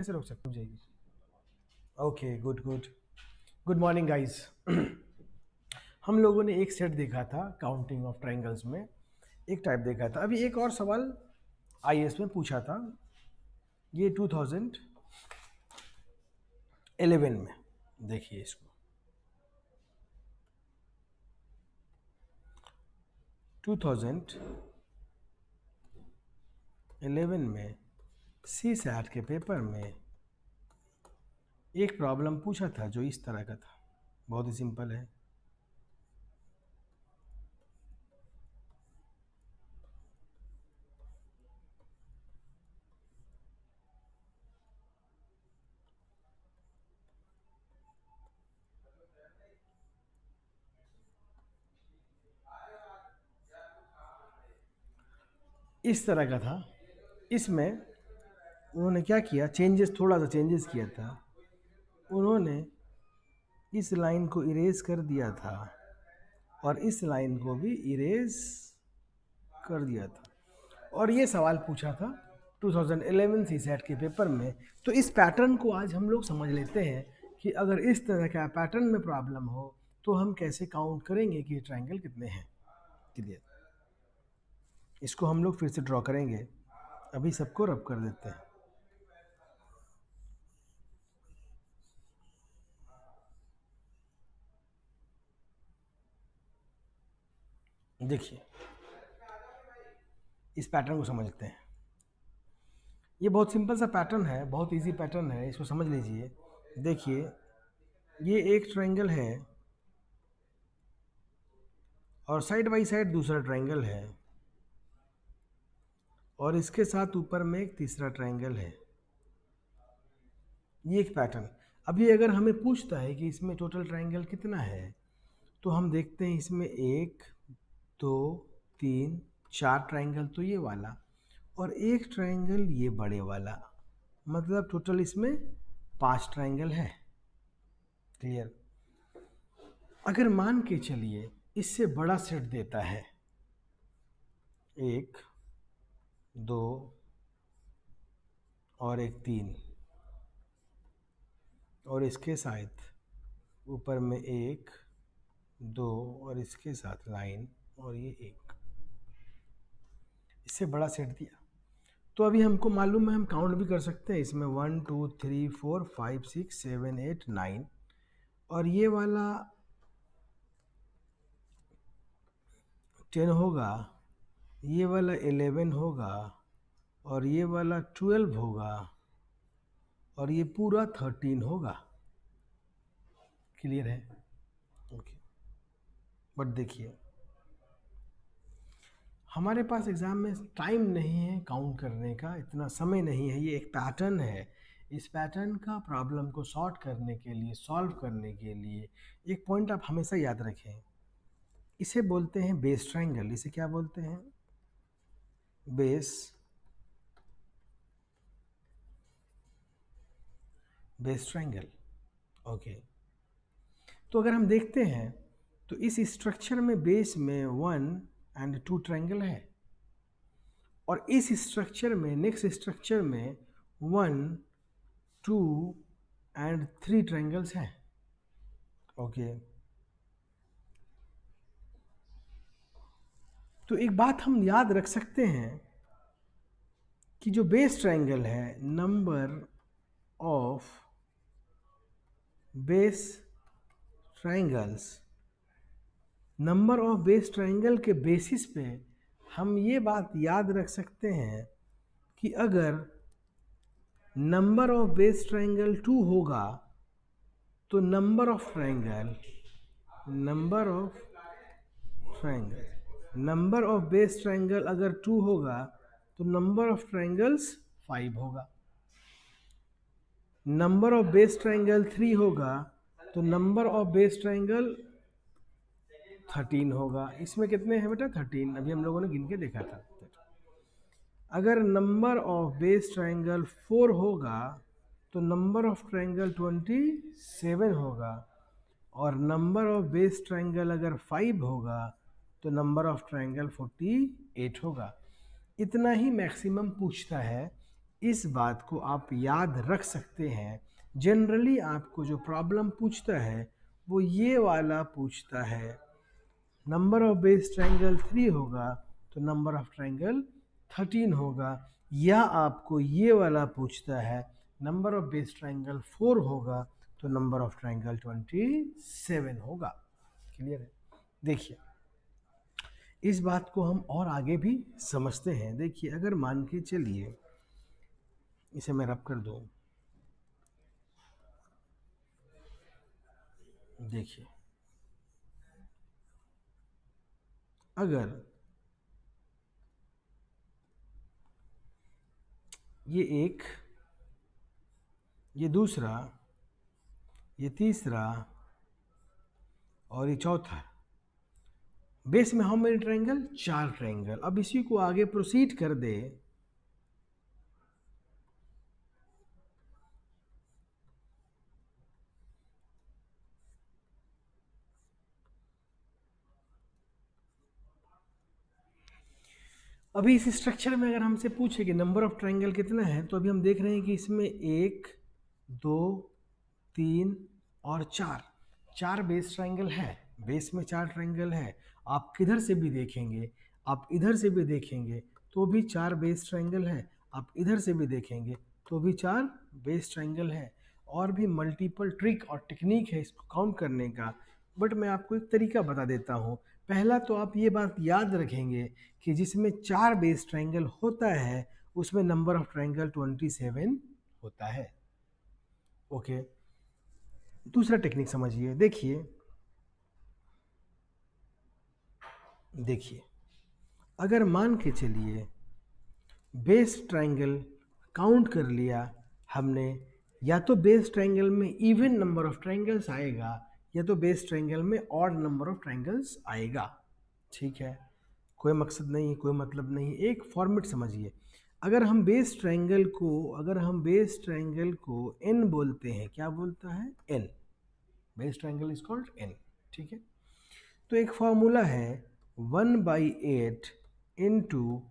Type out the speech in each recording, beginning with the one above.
कैसे रोक सकते हो जाएगी। Okay, good good. Good morning guys. हम लोगों ने एक सेट देखा था काउंटिंग ऑफ ट्रायंगल्स में, एक टाइप देखा था। अभी एक और सवाल आईएएस में पूछा था, ये 2011 में। देखिए इसको, 2011 में सी सैट के पेपर में एक प्रॉब्लम पूछा था जो इस तरह का था। बहुत ही सिंपल है। इस तरह का था। इसमें उन्होंने क्या किया, थोड़ा सा चेंजेस किया था। उन्होंने इस लाइन को इरेज कर दिया था और इस लाइन को भी इरेज कर दिया था, और ये सवाल पूछा था 2011 सी सेट के पेपर में। तो इस पैटर्न को आज हम लोग समझ लेते हैं कि अगर इस तरह का पैटर्न में प्रॉब्लम हो तो हम कैसे काउंट करेंगे कि ट्रायंगल कितने हैं। क्लियर। इसको हम लोग फिर से ड्रॉ करेंगे। अभी सबको रब कर देते हैं। देखिए, इस पैटर्न को समझते हैं। ये बहुत सिंपल सा पैटर्न है, बहुत इजी पैटर्न है, इसको समझ लीजिए। देखिए, ये एक ट्रायंगल है और साइड बाई साइड दूसरा ट्रायंगल है, और इसके साथ ऊपर में एक तीसरा ट्रायंगल है। ये एक पैटर्न। अभी अगर हमें पूछता है कि इसमें टोटल ट्रायंगल कितना है, तो हम देखते हैं इसमें 1 2 3 4 ट्रायंगल तो ये वाला, और एक ट्रायंगल ये बड़े वाला, मतलब टोटल इसमें 5 ट्रायंगल है। क्लियर। अगर मान के चलिए इससे बड़ा सेट देता है, 1 2 और एक 3, और इसके साथ ऊपर में 1 2 और इसके साथ लाइन, और ये 1, इससे बड़ा सेट दिया, तो अभी हमको मालूम है, हम काउंट भी कर सकते हैं इसमें 1 2 3 4 5 6 7 8 9, और ये वाला 10 होगा, ये वाला 11 होगा, और ये वाला 12 होगा, और ये पूरा 13 होगा। क्लियर है। ओके। बट देखिए, हमारे पास एग्ज़ाम में टाइम नहीं है काउंट करने का, इतना समय नहीं है। ये एक पैटर्न है। इस पैटर्न का प्रॉब्लम को सॉल्व करने के लिए एक पॉइंट आप हमेशा याद रखें। इसे बोलते हैं बेस ट्रायंगल। इसे क्या बोलते हैं? Base triangle. ओके। तो अगर हम देखते हैं तो इस स्ट्रक्चर में बेस में 1 एंड 2 ट्रायंगल है, और इस स्ट्रक्चर में, नेक्स्ट स्ट्रक्चर में 1 2 एंड 3 ट्रायंगल्स हैं। ओके। तो एक बात हम याद रख सकते हैं कि जो बेस ट्रायंगल है, number of base triangles, number of base triangle के बेसिस पे हम ये बात याद रख सकते हैं कि अगर नंबर ऑफ बेस ट्रायंगल 2 होगा तो नंबर ऑफ बेस ट्रायंगल अगर 2 होगा तो नंबर ऑफ ट्रायंगल्स 5 होगा। नंबर ऑफ बेस ट्रायंगल 3 होगा तो नंबर ऑफ बेस ट्रायंगल 13 होगा। इसमें कितने हैं बेटा? 13। अभी हम लोगों ने गिन के देखा था। अगर नंबर ऑफ बेस ट्रायंगल 4 होगा तो नंबर ऑफ ट्रायंगल 27 होगा, और नंबर ऑफ बेस ट्रायंगल अगर 5 होगा तो नंबर ऑफ ट्रायंगल 48 होगा। इतना ही मैक्सिमम पूछता है इस बात को आप याद रख सकते हैं। जनरली आपको जो प्रॉब्लम पूछता है वो ये वाला पूछता है, नंबर ऑफ बेस ट्रायंगल 3 होगा तो नंबर ऑफ ट्रायंगल 13 होगा, या आपको ये वाला पूछता है नंबर ऑफ बेस ट्रायंगल 4 होगा तो नंबर ऑफ ट्रायंगल 27 होगा। क्लियर है? देखिए इस बात को हम और आगे भी समझते हैं। देखिए अगर मान के चलिए इसे मैं रब कर दूं, देखिए अगर ये एक, ये दूसरा, ये तीसरा और ये चौथा, बेस में हाउ मेनी ट्रायंगल? 4 ट्रायंगल। अब इसी को आगे प्रोसीड कर दे, अभी इस स्ट्रक्चर में अगर हमसे पूछे कि नंबर ऑफ ट्रायंगल कितना है, तो अभी हम देख रहे हैं कि इसमें 1 2 3 और 4 बेस ट्रायंगल है। बेस में 4 ट्रायंगल है। आप किधर से भी देखेंगे, आप इधर से भी देखेंगे तो भी 4 बेस ट्रायंगल है, आप इधर से भी देखेंगे तो भी 4 बेस ट्रायंगल है। और भी मल्टीपल ट्रिक और टेक्निक है इसको काउंट करने का, बट मैं आपको एक तरीका बता देता हूँ। पहला तो आप ये बात याद रखेंगे कि जिसमें 4 बेस ट्रायंगल होता है उसमें नंबर ऑफ ट्रायंगल 27 होता है। ओके, दूसरा टेक्निक समझिए। देखिए देखिए अगर मान के चलिए बेस ट्रायंगल काउंट कर लिया हमने, या तो बेस ट्रायंगल में इवन नंबर ऑफ ट्रायंगल्स आएगा या तो बेस ट्रायंगल में ऑड नंबर ऑफ ट्रायंगल्स आएगा। ठीक है, कोई मकसद नहीं, कोई मतलब नहीं, एक फॉर्मेट समझिए। अगर हम बेस ट्रायंगल को n बोलते हैं, क्या बोलता है? n। Base triangle is called n। ठीक है, तो एक फॉर्मूला है 1/8 into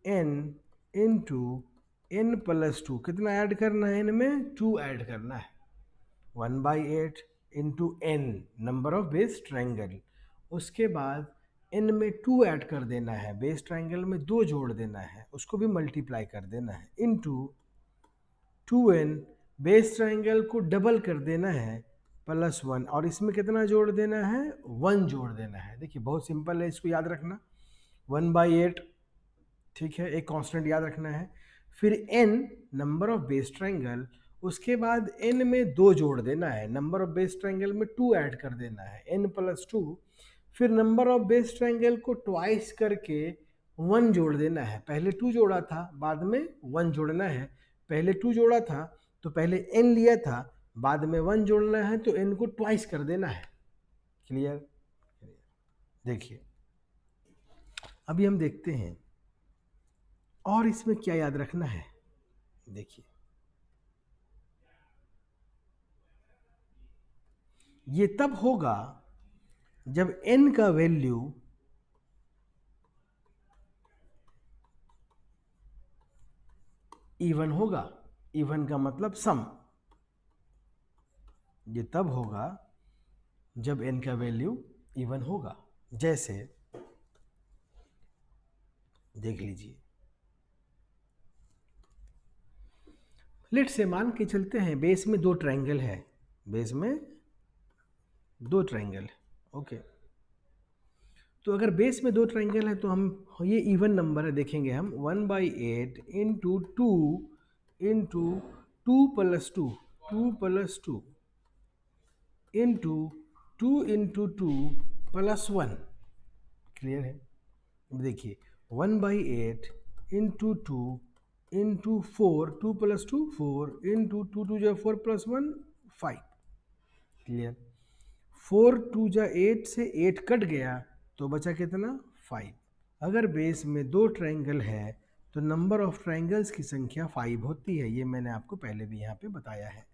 n into n plus 2। कितना ऐड करना है इनमें? 2 ऐड करना है। 1/8 into n number of base triangle, उसके बाद n में 2 ऐड कर देना है, बेस ट्रायंगल में 2 जोड़ देना है, उसको भी मल्टीप्लाई कर देना है, इंटू 2n बेस ट्रायंगल को डबल कर देना है प्लस 1, और इसमें कितना जोड़ देना है? 1 जोड़ देना है। देखिए बहुत सिंपल है, इसको याद रखना। 1/8, ठीक है, एक कांस्टेंट याद रखना है। फिर n number of base triangle, उसके बाद n में 2 जोड़ देना है, नंबर ऑफ बेस ट्रायंगल में 2 ऐड कर देना है, n प्लस 2। फिर नंबर ऑफ बेस ट्रायंगल को ट्वाइस करके 1 जोड़ देना है। पहले 2 जोड़ा था, बाद में 1 जोड़ना है। पहले 2 जोड़ा था तो पहले n लिया था, बाद में 1 जोड़ना है तो n को ट्वाइस कर देना है। क्लियर? देखिए अभी हम देखते हैं और इसमें क्या याद रखना है। देखिए ये तब होगा जब n का वैल्यू इवन होगा। इवन का मतलब सम। ये तब होगा जब n का वैल्यू इवन होगा। जैसे देख लीजिए, लेट से मान के चलते हैं बेस में 2 ट्रायंगल है, बेस में 2 ट्रायंगल है। ओके, तो अगर बेस में 2 ट्रायंगल है तो हम ये इवन नंबर है, देखेंगे हम 1/8 into 2 into 2 plus 2 2 plus 2 into 2 into 2 plus 1। Clear है? देखिए 1/8 इंटू 2 इंटू 4, 2 प्लस 2 4 इंटू 2 2 जो 4 प्लस 1 5। क्लियर? 4 2 जा 8 से 8 कट गया तो बचा कितना? 5। अगर बेस में 2 ट्रायंगल है तो नंबर ऑफ ट्रायंगल्स की संख्या 5 होती है। ये मैंने आपको पहले भी यहाँ पे बताया है,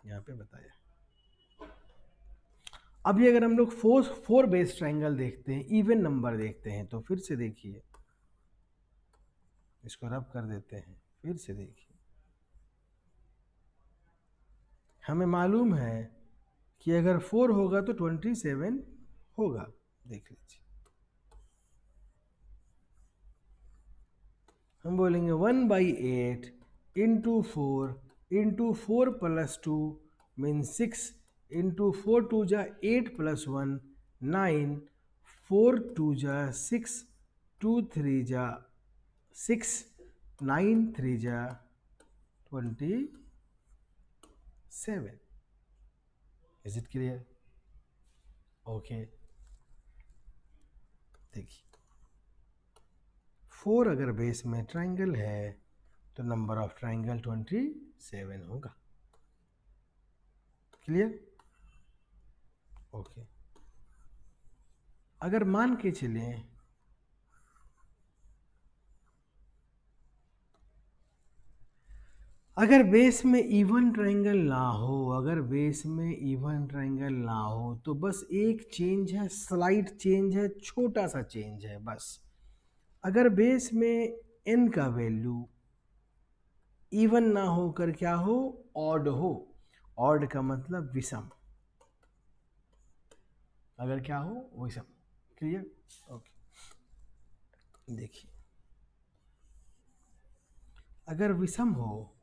यहाँ पे बताया। अभी अगर हम लोग 4 बेस ट्रायंगल देखते हैं, इवन नंबर देखते हैं, तो फिर से देखिए इसको रब कर देते हैं, फिर से देखिए, हमें मालूम है कि अगर 4 होगा तो 27 होगा। देख लीजिए, हम बोलेंगे 1/8 इंटू 4 प्लस 2 मीन 6 इंटू 4 2 जा 8 प्लस 1 9 4 2 जा 6 2 3 जा 6 9 3 जा 27। Is it clear? ओके, देखिए 4 अगर बेस में ट्रायंगल है तो नंबर ऑफ ट्रायंगल 27 होगा। क्लियर? ओके, अगर मान के चलें अगर बेस में इवन ट्रायंगल ना हो, अगर बेस में इवन ट्रायंगल ना हो तो बस एक चेंज है, स्लाइट चेंज है, छोटा सा चेंज है बस। अगर बेस में n का वैल्यू इवन ना होकर क्या हो, ऑड हो। ऑड का मतलब विषम, अगर क्या हो विषम। क्लियर? ओके, देखिए अगर विषम हो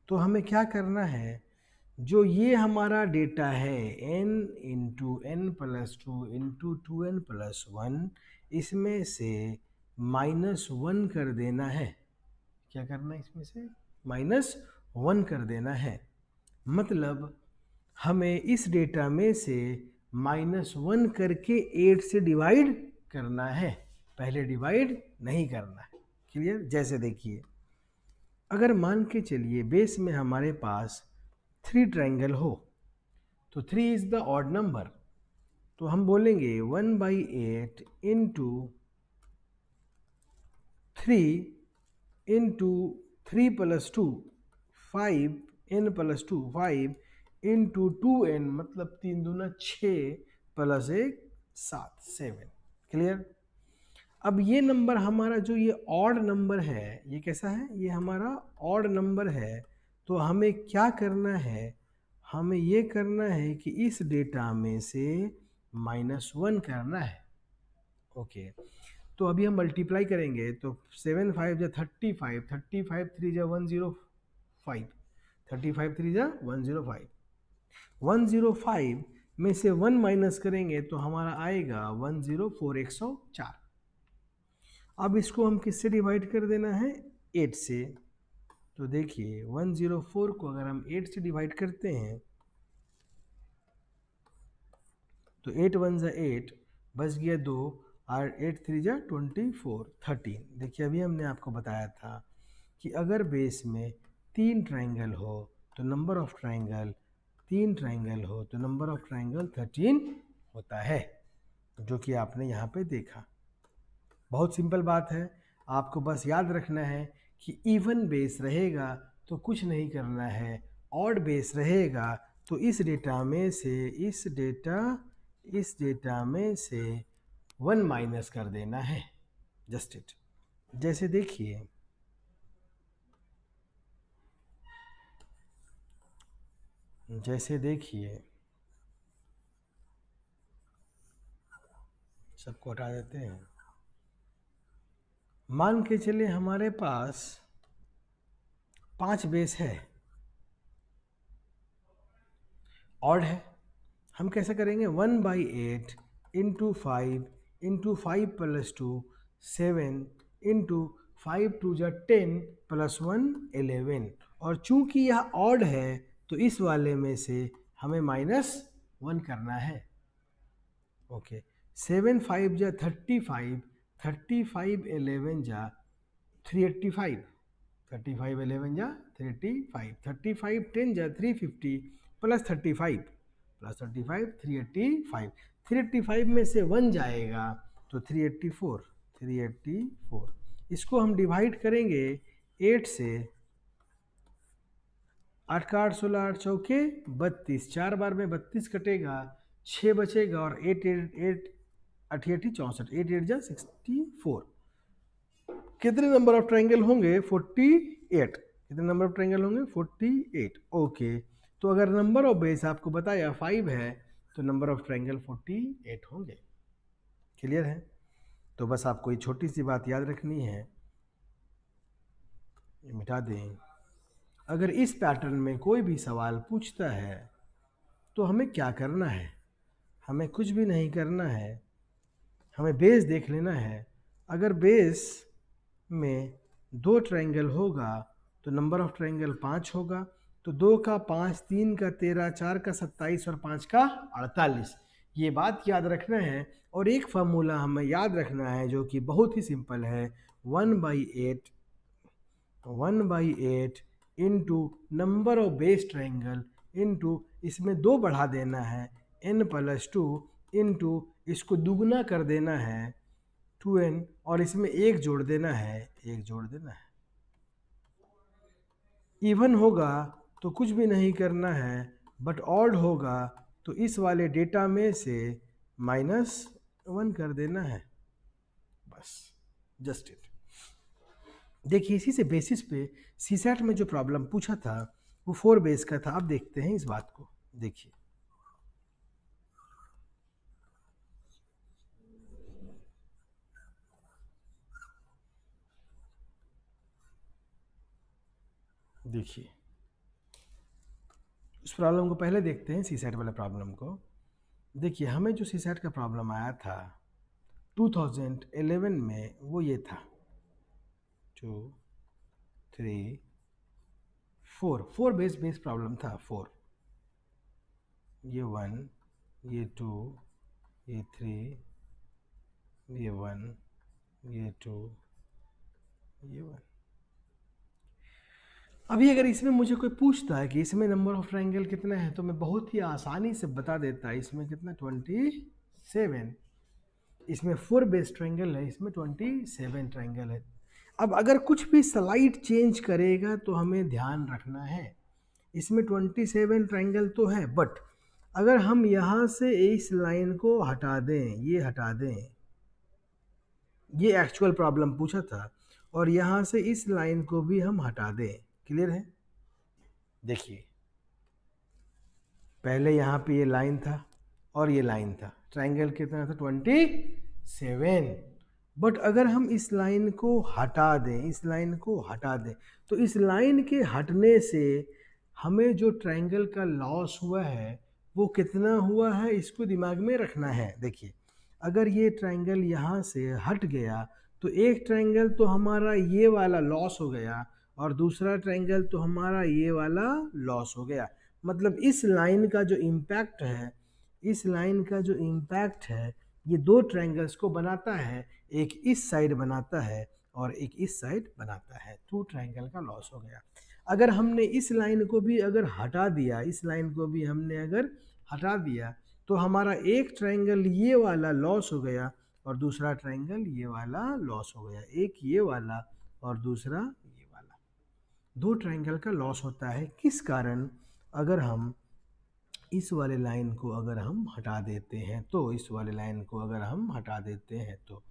तो हमें क्या करना है, जो ये हमारा डेटा है n into N plus 2 into 2n plus 1, इसमें से -1 कर देना है। क्या करना है, इसमें से -1 कर देना है। मतलब हमें इस डेटा में से -1 करके 8 से डिवाइड करना है, पहले डिवाइड नहीं करना है। क्लियर? जैसे देखिए, अगर मान के चलिए बेस में हमारे पास 3 ट्रायंगल हो तो 3 इज द ऑड नंबर, तो हम बोलेंगे 1/8 into 3 into 3 plus 2 5 n plus 2 5 into 2n, मतलब 3 दूना 6 प्लस 1 7 7। क्लियर? अब ये नंबर हमारा जो ये ऑड नंबर है, ये कैसा है, ये हमारा ऑड नंबर है। तो हमें क्या करना है, हमें ये करना है कि इस डेटा में से -1 करना है। ओके, तो अभी हम मल्टीप्लाई करेंगे तो 7 5 जा 35, 35 3 जा 105, 35 3 जा 105, 105 में से 1 माइनस करेंगे तो हमारा आएगा 104, 104। अब इसको हम किससे डिवाइड कर देना है, 8 से। तो देखिए 104 को अगर हम 8 से डिवाइड करते हैं तो 8 1 जा 8, बच गया 2 और 8 3 जा 24 13। देखिए अभी हमने आपको बताया था कि अगर बेस में 3 ट्रायंगल हो तो नंबर ऑफ ट्रायंगल 3 ट्रायंगल हो तो नंबर ऑफ ट्रायंगल 13 होता है, जो कि आपने यहाँ पे देखा। बहुत सिंपल बात है, आपको बस याद रखना है कि इवन बेस रहेगा तो कुछ नहीं करना है, ऑड बेस रहेगा तो इस डेटा में से 1 माइनस कर देना है। Just it. जैसे देखिए सबको हटा देते हैं। मान के चले हमारे पास 5 बेस है, ऑड है। हम कैसे करेंगे, 1/8 इंटू 5 इंटू 5 प्लस 2 7 इंटू 5 2 जा 10 प्लस 1 11। और चूंकि यह ऑड है तो इस वाले में से हमें -1 करना है। ओके, 7 5 जा 35, 35 11 जा 385, 35 11 जा 385, 35 10 जा 350 प्लस 35 प्लस 35 385, 385 में से 1 जाएगा तो 384, 384। इसको हम डिवाइड करेंगे 8 से, 8 का 8 16 8 चौके 32, 4 बार में 32 कटेगा, 6 बचेगा और 8 8 8 8 64, 8 8 जा 64। कितने नंबर ऑफ ट्रायंगल होंगे? 48। कितने नंबर ऑफ ट्रायंगल होंगे? 48। ओके, तो अगर नंबर ऑफ बेस आपको बताया 5 है तो नंबर ऑफ ट्रायंगल 48 होंगे। क्लियर है? तो बस आपको ये छोटी सी बात याद रखनी है, ये मिटा दें। अगर इस पैटर्न में कोई भी सवाल पूछता है तो हमें क्या करना है? हमें कुछ भी नहीं करना है, हमें बेस देख लेना है। अगर बेस में 2 ट्रायंगल होगा तो नंबर ऑफ ट्रायंगल 5 होगा। तो 2 का 5, 3 का 13, 4 का 27 और 5 का 48। ये बात याद रखना है। और एक फार्मूला हमें याद रखना है जो कि बहुत ही सिंपल है, 1/8 into number of base triangle into इसमें 2 बढ़ा देना है n+2 इंटू इसको दुगना कर देना है 2n और इसमें 1 जोड़ देना है, 1 जोड़ देना है। इवन होगा तो कुछ भी नहीं करना है, बट ऑड होगा तो इस वाले डेटा में से -1 कर देना है, बस, जस्ट इट। देखिए इसी से बेसिस पे सीसैट में जो प्रॉब्लम पूछा था वो 4 बेस का था। अब देखते हैं इस बात को। देखिए देखिए उस प्रॉब्लम को पहले देखते हैं, सीसैट वाले प्रॉब्लम को। देखिए हमें जो सीसैट का प्रॉब्लम आया था 2011 में वो ये था 2 3 4 बेस प्रॉब्लम था। 4, ये 1, ये 2, ये 3, ये 1, ये 2, ये 1। अभी अगर इसमें मुझे कोई पूछता है कि इसमें नंबर ऑफ ट्रायंगल कितना है तो मैं बहुत ही आसानी से बता देता है इसमें कितना 27। इसमें 4 बेस ट्रायंगल है, इसमें 27 ट्रायंगल है। अब अगर कुछ भी स्लाइड चेंज करेगा तो हमें ध्यान रखना है। इसमें 27 ट्रायंगल तो है, बट अगर हम यहाँ से इस लाइन को हटा दें, ये हटा दें, ये एक्चुअल प्रॉब्लम पूछा था, और यहाँ से इस लाइन को भी हम हटा दें। क्लियर है? देखिए पहले यहाँ पे ये लाइन था और ये लाइन था, ट्रायंगल कितना था 27। बट अगर हम इस लाइन को हटा दें, इस लाइन को हटा दें, तो इस लाइन के हटने से हमें जो ट्रायंगल का लॉस हुआ है वो कितना हुआ है, इसको दिमाग में रखना है। देखिए अगर ये ट्रायंगल यहाँ से हट गया तो एक ट्रायंगल तो हमारा ये वाला लॉस हो गया और दूसरा ट्रायंगल तो हमारा ये वाला लॉस हो गया। मतलब इस लाइन का जो इम्पैक्ट है, इस लाइन का जो इम्पैक्ट है ये 2 ट्रायंगल्स को बनाता है, एक इस साइड बनाता है और एक इस साइड बनाता है। 2 ट्रायंगल का लॉस हो गया। अगर हमने इस लाइन को भी अगर हटा दिया, इस लाइन को भी हमने अगर हटा दिया तो हमारा एक ट्रायंगल ये वाला लॉस हो गया और दूसरा ट्रायंगल ये वाला लॉस हो गया। एक ये वाला और दूसरा ये वाला, 2 ट्रायंगल का लॉस होता है। किस कारण? अगर हम इस वाले लाइन को अगर हम हटा देते हैं तो, इस वाले लाइन को अगर हम हटा देते हैं तो।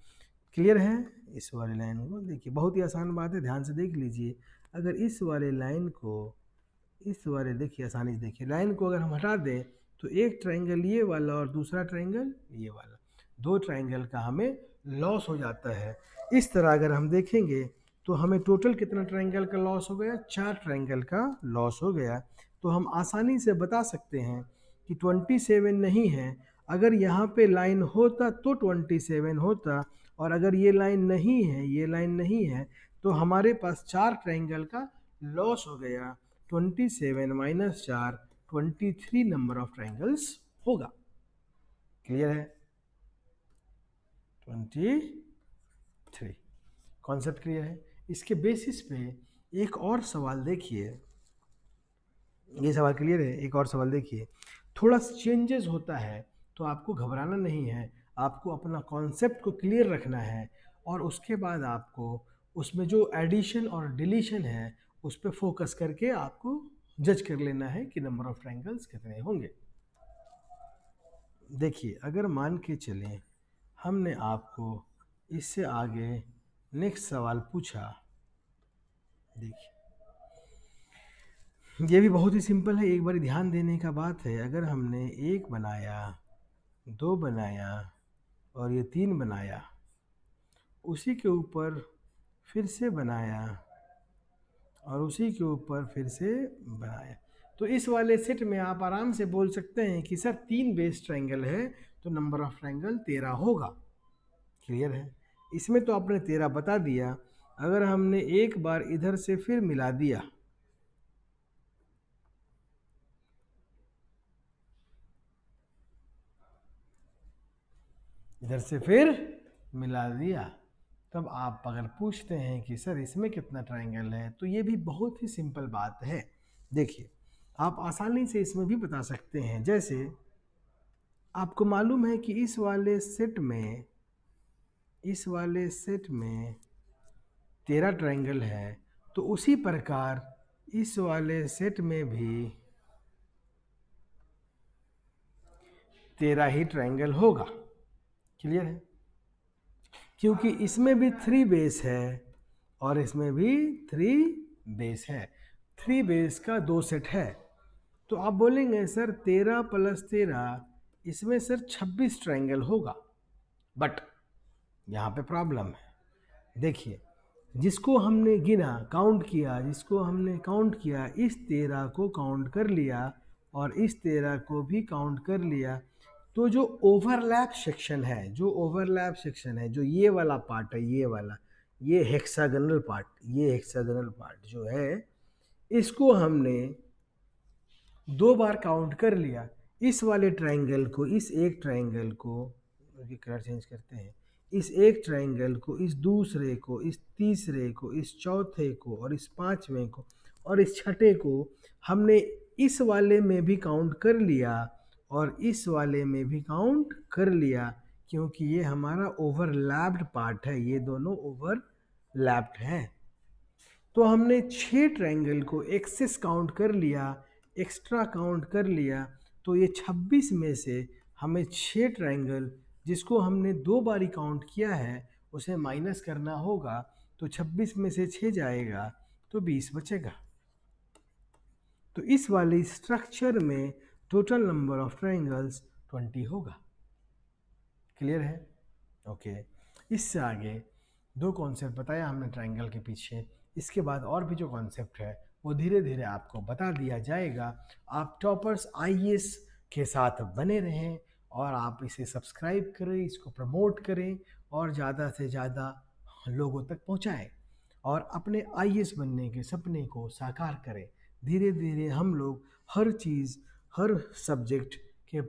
क्लियर है? इस वाले लाइन को देखिए, बहुत ही आसान बात है, ध्यान से देख लीजिए। अगर इस वाले लाइन को, इस वाले, देखिए आसानी से देखिए, लाइन को अगर हम हटा दें तो एक ट्रायंगल ये वाला और दूसरा ट्रायंगल ये वाला, 2 ट्रायंगल का हमें लॉस हो जाता है। इस तरह अगर हम देखेंगे तो हमें टोटल कितना ट्रायंगल का लॉस हो गया? 4 ट्रायंगल का लॉस हो गया। तो हम आसानी से बता सकते हैं कि 27 नहीं है। अगर यहाँ पे लाइन होता तो 27 होता, और अगर ये लाइन नहीं है, ये लाइन नहीं है, तो हमारे पास 4 ट्रायंगल का लॉस हो गया। 27 - 4 23 नंबर ऑफ ट्रायंगल्स होगा। क्लियर है? 23 कॉन्सेप्ट क्लियर है। इसके बेसिस पे एक और सवाल देखिए, ये सवाल क्लियर है? एक और सवाल देखिए, थोड़ा चेंजेस होता है तो आपको घबराना नहीं है, आपको अपना कॉन्सेप्ट को क्लियर रखना है और उसके बाद आपको उसमें जो एडिशन और डिलीशन है उस पर फोकस करके आपको जज कर लेना है कि नंबर ऑफ ट्रायंगल्स कितने होंगे। देखिए अगर मान के चलें हमने आपको इससे आगे नेक्स्ट सवाल पूछा, देखिए ये भी बहुत ही सिंपल है, एक बार ध्यान देने का बात है। अगर हमने 1 बनाया, 2 बनाया और ये 3 बनाया, उसी के ऊपर फिर से बनाया और उसी के ऊपर फिर से बनाया, तो इस वाले सेट में आप आराम से बोल सकते हैं कि सर 3 बेस ट्रायंगल है तो नंबर ऑफ ट्रायंगल 13 होगा। क्लियर है? इसमें तो आपने 13 बता दिया। अगर हमने एक बार इधर से फिर मिला दिया, इधर से फिर मिला दिया, तब आप अगर पूछते हैं कि सर इसमें कितना ट्रायंगल है, तो ये भी बहुत ही सिंपल बात है। देखिए आप आसानी से इसमें भी बता सकते हैं। जैसे आपको मालूम है कि इस वाले सेट में 13 ट्रायंगल है, तो उसी प्रकार इस वाले सेट में भी 13 ही ट्रायंगल होगा। क्लियर है? क्योंकि इसमें भी 3 बेस है और इसमें भी 3 बेस है। 3 बेस का 2 सेट है, तो आप बोलेंगे सर 13 + 13, इसमें सर 26 ट्रायंगल होगा। बट यहाँ पे प्रॉब्लम है। देखिए जिसको हमने गिना, काउंट किया, इस 13 को काउंट कर लिया और इस 13 को भी काउंट कर लिया, तो जो ओवरलैप सेक्शन है, जो ये वाला पार्ट है, ये हेक्सागोनल पार्ट जो है, इसको हमने 2 बार काउंट कर लिया। इस वाले ट्रायंगल को, इस एक ट्रायंगल को, कलर चेंज करते हैं, इस एक ट्रायंगल को, इस दूसरे को, इस तीसरे को, इस चौथे को और इस पांचवें को और इस छठे को हमने इस वाले में भी काउंट कर लिया और इस वाले में भी काउंट कर लिया, क्योंकि ये हमारा ओवरलैप्ड पार्ट है, ये दोनों ओवरलैप्ड हैं। तो हमने 6 ट्रायंगल को एक्सेस काउंट कर लिया, एक्स्ट्रा काउंट कर लिया, तो ये 26 में से हमें 6 ट्रायंगल जिसको हमने 2 बारी काउंट किया है उसे माइनस करना होगा, तो 26 में से 6 जाएगा तो 20 बचेगा। तो इस वाले स्ट्रक्चर में टोटल नंबर ऑफ ट्रायंगल्स 20 होगा। क्लियर है? ओके। इससे आगे 2 कॉन्सेप्ट बताया हमने ट्रायंगल के पीछे, इसके बाद और भी जो कॉन्सेप्ट है वो धीरे धीरे आपको बता दिया जाएगा। आप टॉपर्स IAS के साथ बने रहें और आप इसे सब्सक्राइब करें, इसको प्रमोट करें और ज़्यादा से ज़्यादा लोगों तक पहुँचाएं और अपने IAS बनने के सपने को साकार करें। धीरे धीरे हम लोग हर चीज़, हर सब्जेक्ट के,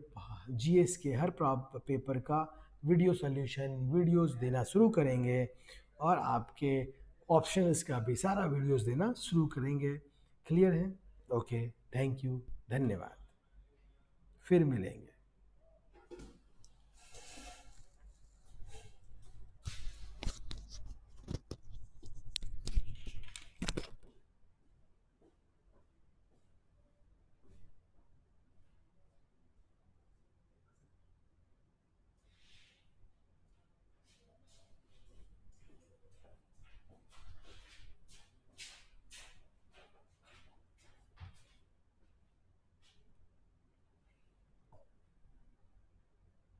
GS के हर पेपर का वीडियो सॉल्यूशन वीडियोस देना शुरू करेंगे और आपके ऑप्शंस का भी सारा वीडियोस देना शुरू करेंगे। क्लियर है? ओके, थैंक यू, धन्यवाद, फिर मिलेंगे।